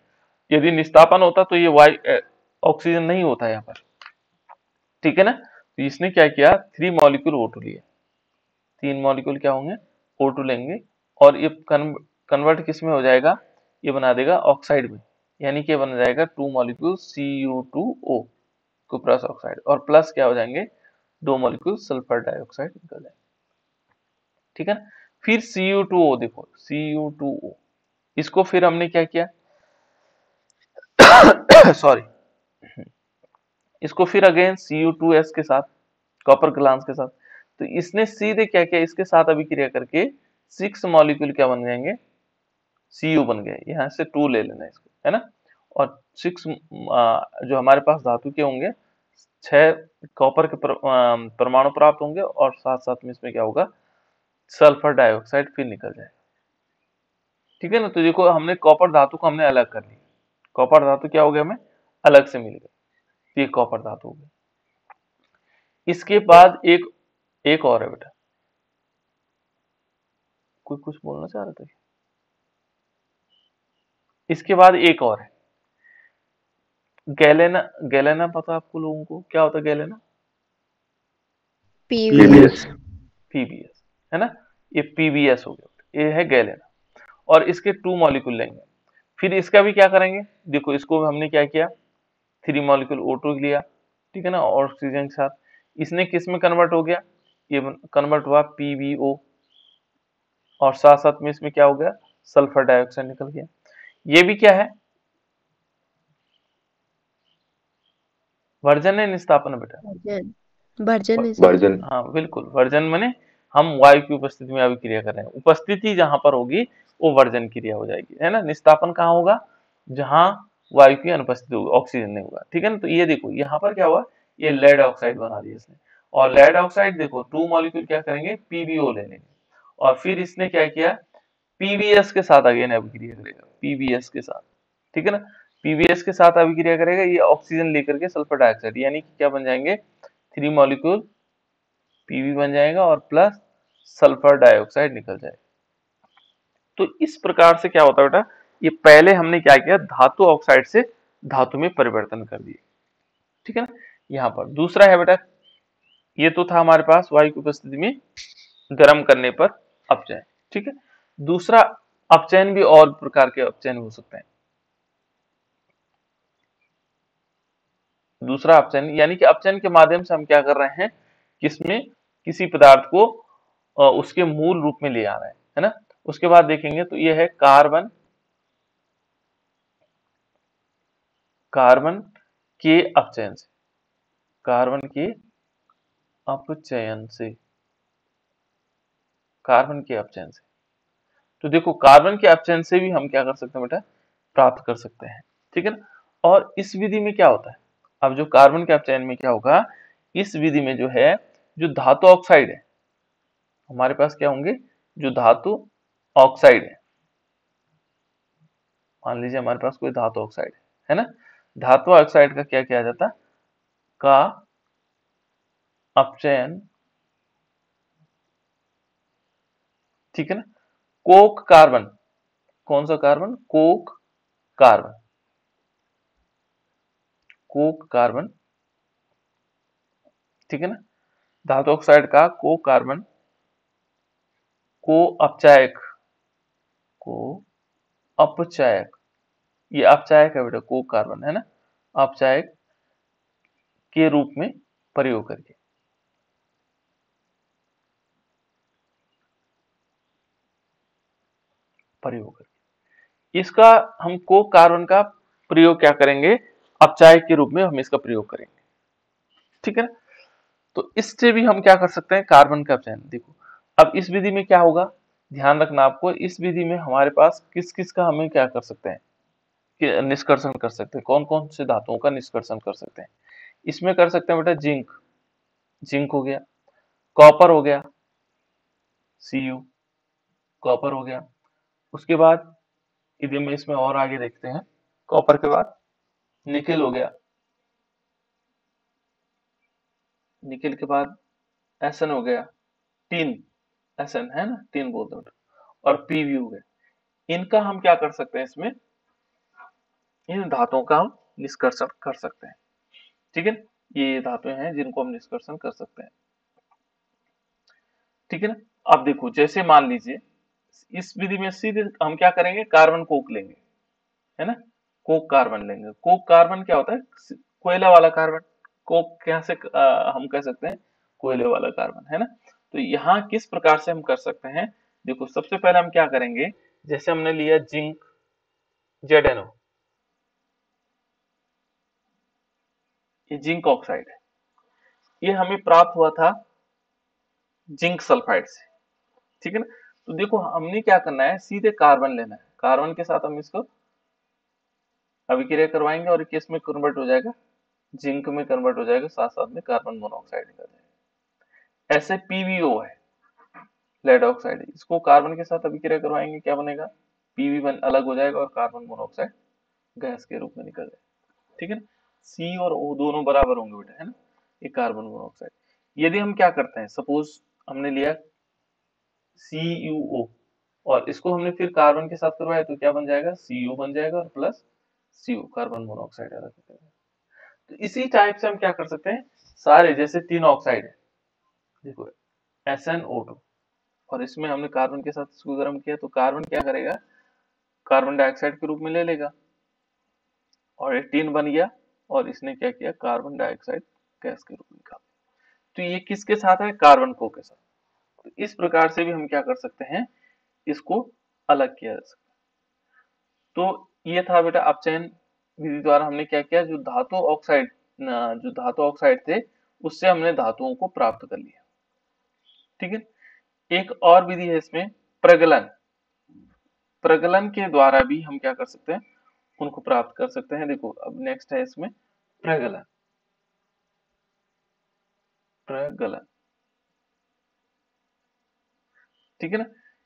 यदि निस्तापन होता तो ये वायु ऑक्सीजन नहीं होता यहाँ पर, ठीक है ना। तो इसने क्या किया, 3 मॉलिक्यूल O2 लिए, 3 मॉलिक्यूल क्या होंगे, O2 लेंगे, और ये कन्वर्ट किस में हो जाएगा, ये बना देगा ऑक्साइड में, यानी कि बन जाएगा 2 मॉलिक्यूल Cu2O, कुप्रस ऑक्साइड, और प्लस क्या हो जाएंगे, 2 मॉलिक्यूल सल्फर डाइऑक्साइड निकल जाएंगे, ठीक है ना। फिर Cu2O, देखो Cu2O, इसको फिर हमने क्या किया सॉरी, इसको फिर अगेन Cu2S के साथ, कॉपर ग्लांस के साथ, तो इसने सीधे क्या किया, इसके साथ अभिक्रिया करके 6 मॉलिक्यूल क्या बन जाएंगे, Cu बन गए, यहाँ से 2 ले लेना इसको, है ना। और 6 जो हमारे पास धातु के होंगे, 6 कॉपर के परमाणु प्राप्त होंगे, और साथ साथ में इसमें क्या होगा, सल्फर डाइऑक्साइड फिर निकल जाएगा, ठीक है ना। तो देखो हमने कॉपर धातु को हमने अलग कर लिया, कॉपर धातु क्या हो गया, हमें अलग से मिल गया, तो ये कॉपर धातु हो गया। इसके बाद एक एक और है बेटा, कोई कुछ बोलना चाह रहा था क्या? इसके बाद एक और है, गैलेना। गैलेना पता है आपको लोगों को, क्या होता है गैलेना, पीवीएस। पीबीएस पीबीएस, है ना, ये पीबीएस हो गया, ये है गैलेना। और इसके 2 मॉलिक्यूल लेंगे, फिर इसका भी क्या करेंगे, देखो इसको हमने क्या किया, 3 मॉलिक्यूल O2 लिया, ठीक है ना, ऑक्सीजन के साथ, इसने किस में कन्वर्ट हो गया, ये कन्वर्ट हुआ PbO, और साथ साथ में इसमें क्या हो गया, सल्फर डाइऑक्साइड निकल गया। ये भी क्या है, वर्जन है निस्तापन है बेटा, वर्जन। वर्जन है सर। वर्जन हाँ बिल्कुल, वर्जन माने हम वायु की उपस्थिति में अभिक्रिया कर रहे हैं, उपस्थिति जहां पर होगी वो वर्जन क्रिया हो जाएगी, है ना। निस्तापन कहाँ होगा, जहां वायु की अनुपस्थिति होगी, ऑक्सीजन नहीं होगा, ठीक है ना। तो ये देखो यहाँ पर क्या हुआ, ये लेड ऑक्साइड बना दिया इसने, और लेड ऑक्साइड देखो 2 मॉलिक्यूल क्या करेंगे, PbO ले लेंगे, और फिर इसने क्या किया, पीबीएस के साथ अगेन अभिक्रिया करेगा, पीबीएस के साथ, ठीक है ना। पीबीएस के साथ अभिक्रिया करेगा, ये ऑक्सीजन लेकर के सल्फर डाइऑक्साइड, यानी कि क्या बन जाएंगे, 3 मॉलिक्यूल पीबी बन जाएगा, और प्लस सल्फर डाइऑक्साइड निकल जाएगा। तो इस प्रकार से क्या होता है बेटा, ये पहले हमने क्या किया, धातु ऑक्साइड से धातु में परिवर्तन कर दिए, ठीक है ना। यहाँ पर दूसरा है बेटा, ये तो था हमारे पास वायु की उपस्थिति में गर्म करने पर अपचयन, ठीक है। दूसरा अपचयन भी और प्रकार के अपचयन हो सकते हैं। दूसरा अपचयन यानी कि अपचयन के माध्यम से हम क्या कर रहे हैं, किसमें, किसी पदार्थ को उसके मूल रूप में ले आ रहे हैं, है ना। उसके बाद देखेंगे तो ये है कार्बन, कार्बन के अपचयन से, कार्बन के अपचयन से, कार्बन के अपचयन से। तो देखो कार्बन के अपचयन से भी हम क्या कर सकते हैं बेटा, प्राप्त कर सकते हैं, ठीक है ना। और इस विधि में क्या होता है, अब जो कार्बन के अपचयन में क्या होगा, इस विधि में जो है, जो धातु ऑक्साइड है, हमारे पास क्या होंगे, जो धातु ऑक्साइड है, मान लीजिए हमारे पास कोई धातु ऑक्साइड है ना, धातु ऑक्साइड का क्या किया जाता, का अपचयन ठीक है ना। कोक कार्बन, कौन सा carbon, Coke carbon, Coke carbon, ठीक है ना। धातु ऑक्साइड का कोक कार्बन को अपचायक, को अपचायक, ये अपचायक है बेटा, कोक कार्बन है ना, अपचायक के रूप में प्रयोग करके, इसका हम कोक कार्बन का प्रयोग क्या करेंगे, अपचायक के रूप में हम इसका प्रयोग करेंगे, ठीक है ना। तो इससे भी हम क्या कर सकते हैं, कार्बन का अपचयन। देखो अब इस विधि में क्या होगा, ध्यान रखना आपको, इस विधि में हमारे पास किस किस का हमें क्या कर सकते हैं कि निष्कर्षण कर सकते हैं, कौन कौन से धातुओं का निष्कर्षण कर सकते हैं। इसमें कर सकते हैं बेटा जिंक, जिंक हो गया, कॉपर हो गया, Cu, कॉपर हो गया। उसके बाद यदि हम इसमें और आगे देखते हैं, कॉपर के बाद निकेल हो गया, निकेल के बाद Sn हो गया, टिन, Sn है ना, टिन बोलते हैं, और Pb हो गया। इनका हम क्या कर सकते हैं, इसमें इन धातुओं का हम निष्कर्षण कर सकते हैं, ठीक है। ये धातुएं हैं जिनको हम निष्कर्षण कर सकते हैं, ठीक है ना। अब देखो जैसे मान लीजिए इस विधि में सीधे हम क्या करेंगे, कार्बन कोक लेंगे, है ना, कोक कार्बन लेंगे। कोक कार्बन क्या होता है, कोयला वाला कार्बन, कोक क्या से हम कह सकते हैं कोयले वाला कार्बन, है ना। तो यहाँ किस प्रकार से हम कर सकते हैं, देखो सबसे पहले हम क्या करेंगे, जैसे हमने लिया जिंक ZnO, ये जिंक ऑक्साइड है, ये हमें प्राप्त हुआ था जिंक सल्फाइड से, ठीक है ना। तो देखो हमने क्या करना है, सीधे कार्बन लेना है, कार्बन के साथ हम इसको अभिक्रिया करवाएंगे और किस में कन्वर्ट हो जाएगा, जिंक में कन्वर्ट हो जाएगा, साथ साथ में कार्बन मोनोऑक्साइड निकल जाएगा। ऐसे PbO है, लेड ऑक्साइड, इसको कार्बन के साथ अभिक्रिया करवाएंगे, क्या बनेगा, Pb अलग हो जाएगा और कार्बन मोनोऑक्साइड गैस के रूप में निकल जाएगा, ठीक है ना। C और O दोनों बराबर होंगे बेटा, है ना, ये कार्बन मोनोऑक्साइड। यदि हम क्या करते हैं, सपोज हमने लिया CuO और इसको हमने फिर कार्बन के साथ करवाया तो क्या बन जाएगा, Cu बन जाएगा और प्लस CO, कार्बन मोनोऑक्साइड अलग हो जाएगा। तो इसी टाइप से हम क्या कर सकते हैं, सारे जैसे तीन ऑक्साइड है, देखो SnO2 और इसमें हमने कार्बन के साथ इसको गर्म किया तो कार्बन क्या करेगा, कार्बन डाइऑक्साइड के रूप में ले लेगा और ये टीन बन गया और इसने क्या किया, कार्बन डाइऑक्साइड गैस के रूप में निकाला। तो ये किसके साथ है, कार्बन को के साथ। तो इस प्रकार से भी हम क्या कर सकते हैं, इसको अलग किया जा सकता है। तो ये था बेटा अपचयन विधि द्वारा हमने क्या किया, जो धातु ऑक्साइड थे उससे हमने धातुओं को प्राप्त कर लिया, ठीक है। एक और विधि है इसमें प्रगलन, प्रगलन के द्वारा भी हम क्या कर सकते हैं, उनको प्राप्त कर सकते हैं। देखो अब नेक्स्ट है इसमें प्रगलन, प्रगलन, ठीक है ना।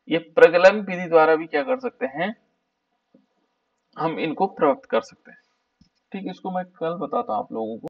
ये प्रगलन विधि द्वारा भी क्या कर सकते हैं, हम इनको प्राप्त कर सकते हैं, ठीक है। इसको मैं कल बताता हूं आप लोगों को।